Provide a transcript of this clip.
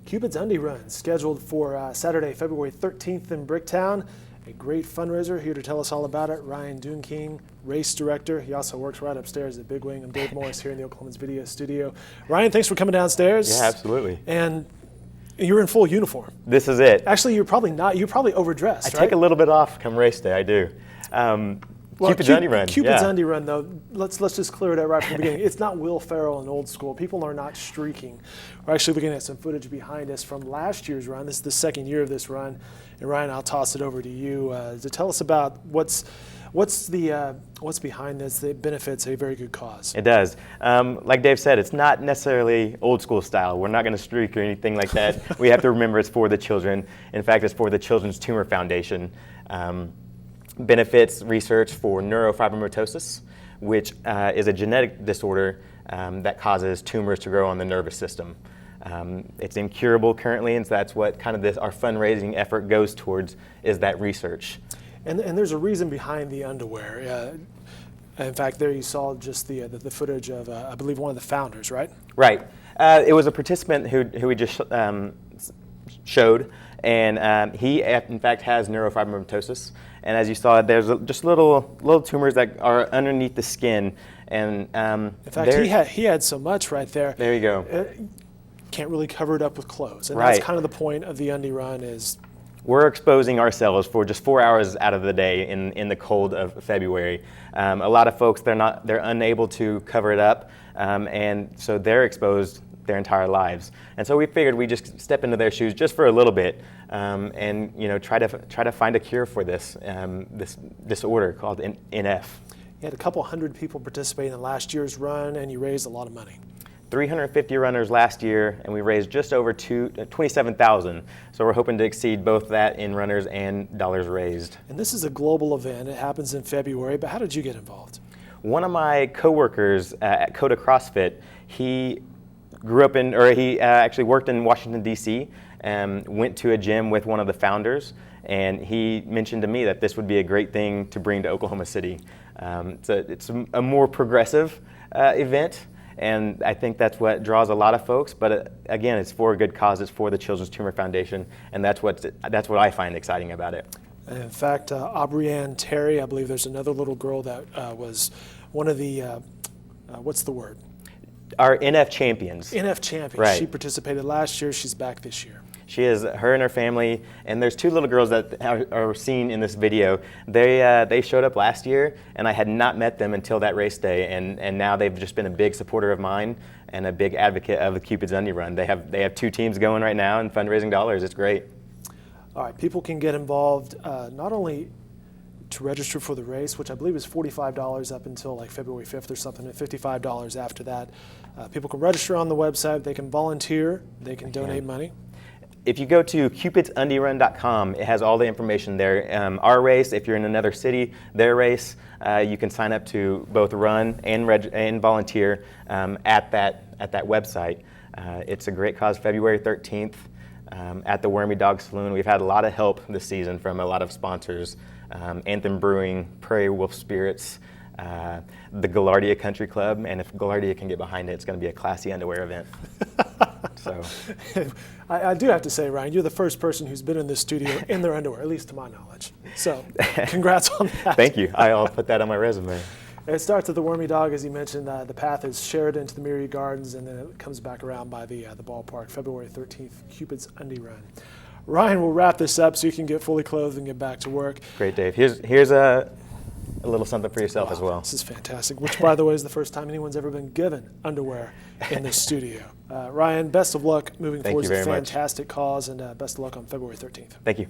Cupid's Undie Run, scheduled for Saturday, February 13th in Bricktown. A great fundraiser. Here to tell us all about it, Ryan Doonkeen, race director. He also works right upstairs at Big Wing. I'm Dave Morris here in the Oklahoma's video studio. Ryan, thanks for coming downstairs. Yeah, absolutely. And you're in full uniform. This is it. Actually, you're probably not. You're probably overdressed, I take a little bit off come race day, I do. Cupid's Undie Run. Cupid's Undie Run, though, let's just clear it out right from the beginning. It's not Will Ferrell and old school. People are not streaking. We're actually looking at some footage behind us from last year's run. This is the second year of this run. And Ryan, I'll toss it over to you to tell us about what's behind this that benefits a very good cause. It does. Like Dave said, it's not necessarily old school style. We're not going to streak or anything like that. We have to remember it's for the children. In fact, it's for the Children's Tumor Foundation. Benefits research for neurofibromatosis, which is a genetic disorder that causes tumors to grow on the nervous system. It's incurable currently, and so that's what kind of our fundraising effort goes towards, is that research. And there's a reason behind the underwear. In fact, there you saw just the footage of, I believe, one of the founders, right? Right. It was a participant who we just showed, and he, in fact, has neurofibromatosis. And as you saw, there's just little tumors that are underneath the skin. And in fact, he had so much right there. There you go. Can't really cover it up with clothes. And right. That's kind of the point of the Undie Run is. We're exposing ourselves for just 4 hours out of the day in the cold of February. A lot of folks, they're unable to cover it up, and so they're exposed their entire lives. And so we figured we'd just step into their shoes just for a little bit, and try to find a cure for this disorder called NF. You had a couple hundred people participate in last year's run, and you raised a lot of money. 350 runners last year, and we raised just over $27,000. So we're hoping to exceed both that in runners and dollars raised. And this is a global event. It happens in February, but how did you get involved? One of my coworkers at Coda CrossFit, he grew up he actually worked in Washington, D.C., and went to a gym with one of the founders, and he mentioned to me that this would be a great thing to bring to Oklahoma City. It's a more progressive event, and I think that's what draws a lot of folks. But again, it's for a good cause. It's for the Children's Tumor Foundation, and that's what I find exciting about it. In fact, Aubrey-Ann Terry, I believe there's another little girl that was one of the, what's the word? Our NF champions. NF champions. Right. She participated last year. She's back this year. She is, her and her family, and there's two little girls that are seen in this video. They showed up last year, and I had not met them until that race day, and now they've just been a big supporter of mine and a big advocate of the Cupid's Undie Run. They have two teams going right now and fundraising dollars. It's great. All right, people can get involved not only to register for the race, which I believe is $45 up until like February 5th or something, and $55 after that. People can register on the website, they can volunteer, they can donate money. If you go to cupidsundierun.com, it has all the information there. Our race, if you're in another city, their race, you can sign up to both run and volunteer at that website. It's a great cause, February 13th at the Wormy Dog Saloon. We've had a lot of help this season from a lot of sponsors. Anthem Brewing, Prairie Wolf Spirits, the Gaillardia Country Club, and if Gaillardia can get behind it, it's going to be a classy underwear event. So, I do have to say, Ryan, you're the first person who's been in this studio in their underwear, at least to my knowledge. So, congrats on that. Thank you. I'll put that on my resume. It starts at the Wormy Dog, as you mentioned. The path is shared into the Myriad Gardens, and then it comes back around by the ballpark, February 13th, Cupid's Undie Run. Ryan, we'll wrap this up so you can get fully clothed and get back to work. Great, Dave. Here's a little something for yourself as well. This is fantastic, which, by the way, is the first time anyone's ever been given underwear in this studio. Ryan, best of luck moving forward. It's a fantastic cause, and best of luck on February 13th. Thank you.